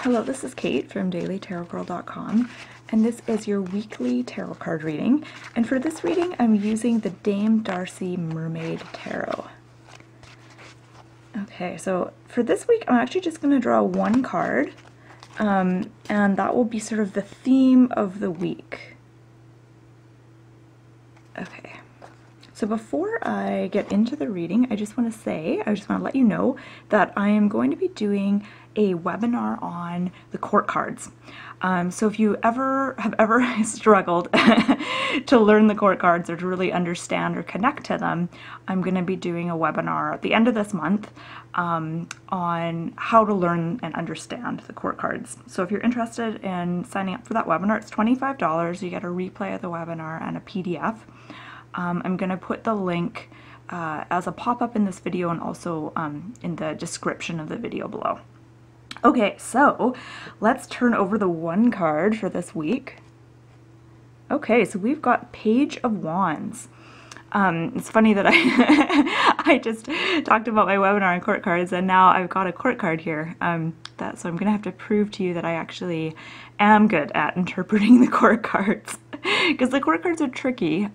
Hello, this is Kate from dailytarotgirl.com, and this is your weekly tarot card reading. And for this reading, I'm using the Dame Darcy Mermaid Tarot. Okay, so for this week, I'm actually just going to draw one card, and that will be sort of the theme of the week. Okay. So before I get into the reading, I just want to let you know that I am going to be doing a webinar on the court cards. So if you have ever struggled to learn the court cards or to really understand or connect to them, I'm going to be doing a webinar at the end of this month on how to learn and understand the court cards. So if you're interested in signing up for that webinar, it's $25. You get a replay of the webinar and a PDF. I'm going to put the link as a pop-up in this video and also in the description of the video below. Okay, so let's turn over the one card for this week. Okay, so we've got Page of Wands. It's funny that I just talked about my webinar on court cards, and now I've got a court card here. So I'm going to have to prove to you that I actually am good at interpreting the court cards, because the court cards are tricky.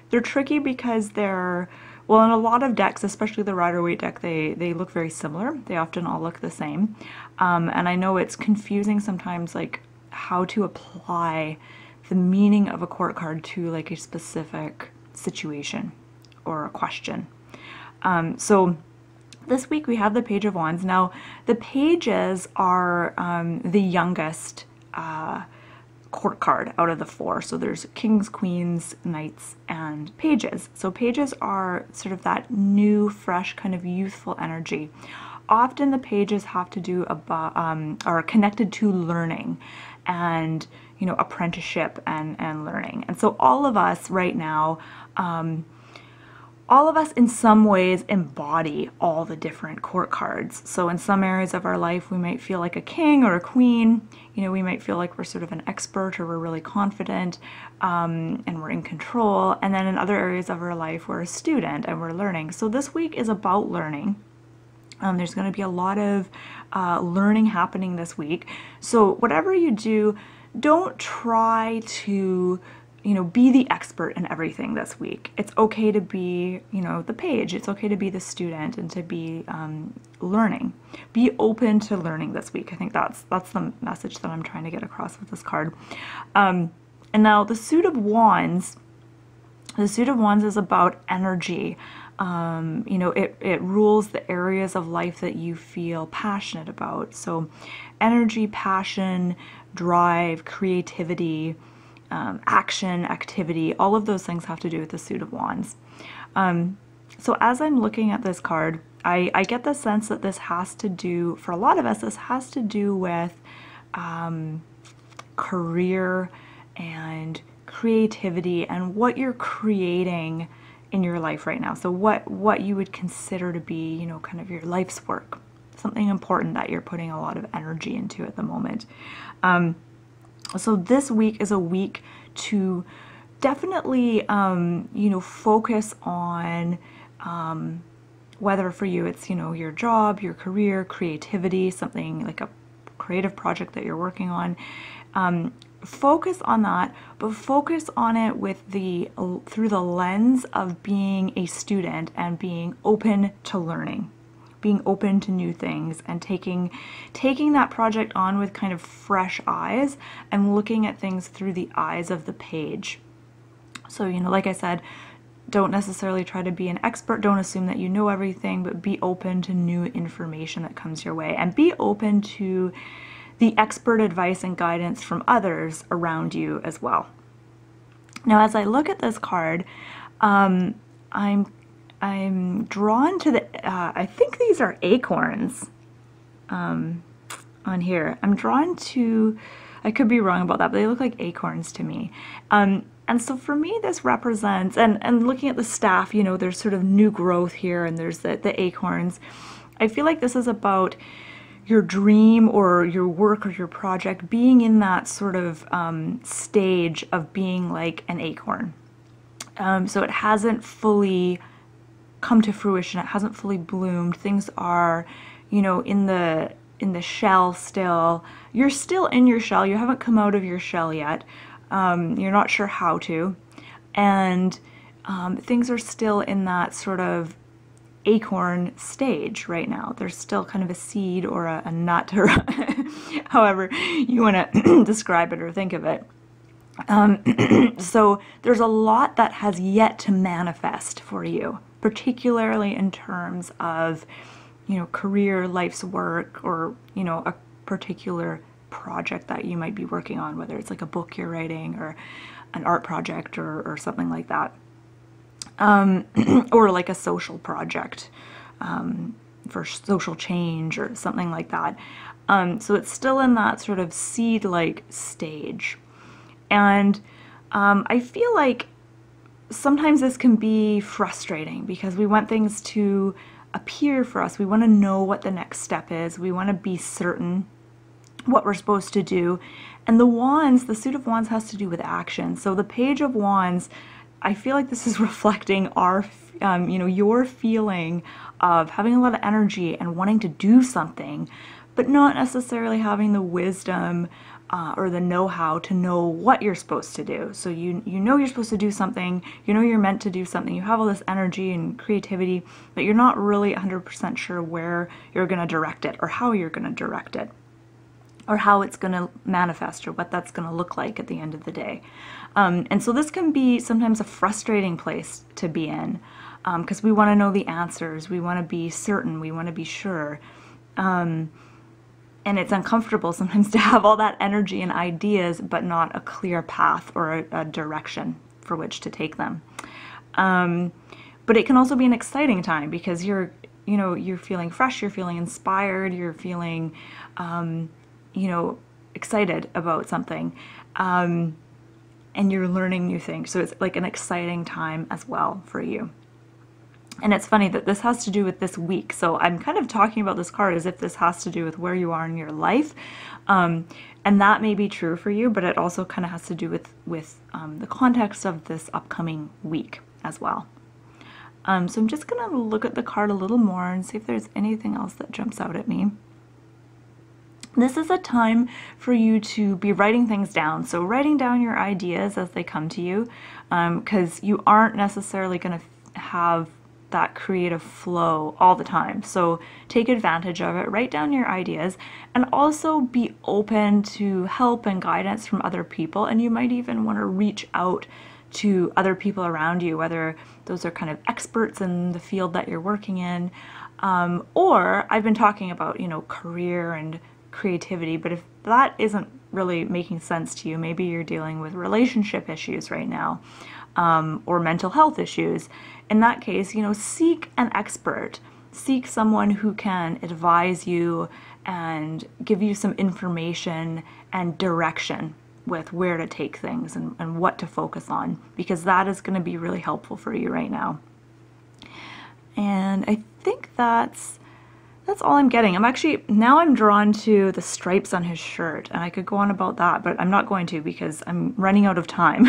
They're tricky because they're, well, in a lot of decks, especially the Rider-Waite deck, they look very similar. They often all look the same. And I know it's confusing sometimes, like, how to apply the meaning of a court card to, like, a specific situation or a question. So this week we have the Page of Wands. Now, the pages are the youngest court card out of the four. So there's kings, queens, knights, and pages. So pages are sort of that new, fresh, kind of youthful energy. Often the pages have to do about, are connected to learning and, you know, apprenticeship and learning. And so all of us right now, all of us in some ways embody all the different court cards. So in some areas of our life, we might feel like a king or a queen. You know, we might feel like we're sort of an expert or we're really confident and we're in control. And then in other areas of our life, we're a student and we're learning. So this week is about learning. There's going to be a lot of learning happening this week. So whatever you do, don't try to, you know, be the expert in everything this week. It's okay to be, you know, the page. It's okay to be the student and to be learning. Be open to learning this week. I think that's the message that I'm trying to get across with this card. And now the Suit of Wands. The Suit of Wands is about energy. You know, it rules the areas of life that you feel passionate about. So energy, passion, drive, creativity, action, activity, all of those things have to do with the Suit of Wands. So as I'm looking at this card, I get the sense that this has to do, for a lot of us, this has to do with career and creativity and what you're creating in your life right now. So what you would consider to be, you know, kind of your life's work, something important that you're putting a lot of energy into at the moment. So this week is a week to definitely, you know, focus on whether for you it's, you know, your job, your career, creativity, something like a creative project that you're working on. Focus on that, but focus on it with through the lens of being a student and being open to learning. Being open to new things and taking that project on with kind of fresh eyes and looking at things through the eyes of the page. So, you know, like I said, don't necessarily try to be an expert. Don't assume that you know everything, but be open to new information that comes your way and be open to the expert advice and guidance from others around you as well. Now, as I look at this card, I'm drawn to the, I think these are acorns on here. I'm drawn to, I could be wrong about that, but they look like acorns to me. And so for me, this represents, and looking at the staff, you know, there's sort of new growth here and there's the acorns. I feel like this is about your dream or your work or your project being in that sort of stage of being like an acorn. So it hasn't fully come to fruition, it hasn't fully bloomed. Things are, you know, in the in the shell still. You're still in your shell. You haven't come out of your shell yet. You're not sure how to. And things are still in that sort of acorn stage right now. There's still kind of a seed or a nut, or however you want to describe it or think of it. So there's a lot that has yet to manifest for you, particularly in terms of, you know, career, life's work, or, you know, a particular project that you might be working on, whether it's like a book you're writing or an art project or something like that. Or like a social project for social change or something like that. So it's still in that sort of seed-like stage. And I feel like sometimes this can be frustrating because we want things to appear for us. We want to know what the next step is. We want to be certain what we're supposed to do. And the wands, the suit of wands, has to do with action. So the page of wands, I feel like this is reflecting our, you know, your feeling of having a lot of energy and wanting to do something, but not necessarily having the wisdom or the know-how to know what you're supposed to do. So you know you're supposed to do something, you know you're meant to do something, you have all this energy and creativity, but you're not really 100% sure where you're going to direct it or how you're going to direct it, or how it's going to manifest, or what that's going to look like at the end of the day. And so this can be sometimes a frustrating place to be in, because we want to know the answers, we want to be certain, we want to be sure. And it's uncomfortable sometimes to have all that energy and ideas, but not a clear path or a direction for which to take them. But it can also be an exciting time because you're feeling fresh, you're feeling inspired, you're feeling, you know, excited about something, and you're learning new things. So it's like an exciting time as well for you. And it's funny that this has to do with this week. So I'm kind of talking about this card as if this has to do with where you are in your life. And that may be true for you, but it also kind of has to do with the context of this upcoming week as well. So I'm just going to look at the card a little more and see if there's anything else that jumps out at me. This is a time for you to be writing things down. So writing down your ideas as they come to you, because you aren't necessarily going to have that creative flow all the time. So take advantage of it, write down your ideas, and also be open to help and guidance from other people. And you might even want to reach out to other people around you, whether those are kind of experts in the field that you're working in, or I've been talking about, you know, career and creativity, but if that isn't really making sense to you, maybe you're dealing with relationship issues right now, or mental health issues. In that case, you know, seek an expert, seek someone who can advise you and give you some information and direction with where to take things and what to focus on, because that is going to be really helpful for you right now. And I think that's all I'm getting. Now I'm drawn to the stripes on his shirt, and I could go on about that, but I'm not going to because I'm running out of time.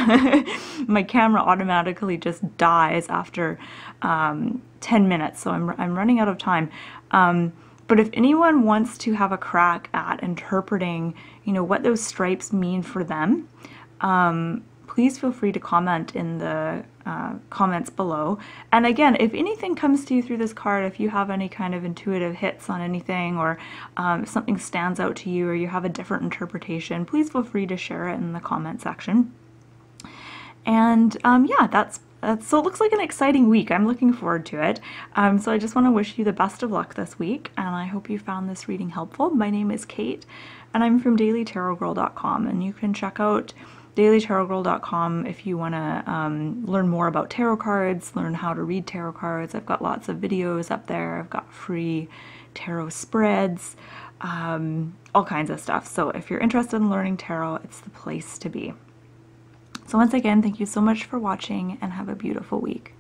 My camera automatically just dies after 10 minutes, so I'm running out of time. But if anyone wants to have a crack at interpreting, you know, what those stripes mean for them, please feel free to comment in the comments below. And again, if anything comes to you through this card, if you have any kind of intuitive hits on anything, or if something stands out to you, or you have a different interpretation, please feel free to share it in the comment section. And yeah, so it looks like an exciting week. I'm looking forward to it. So I just want to wish you the best of luck this week, and I hope you found this reading helpful. My name is Kate, and I'm from dailytarotgirl.com, and you can check out dailytarotgirl.com if you want to learn more about tarot cards, learn how to read tarot cards. I've got lots of videos up there. I've got free tarot spreads, all kinds of stuff. So if you're interested in learning tarot, it's the place to be. So once again, thank you so much for watching, and have a beautiful week.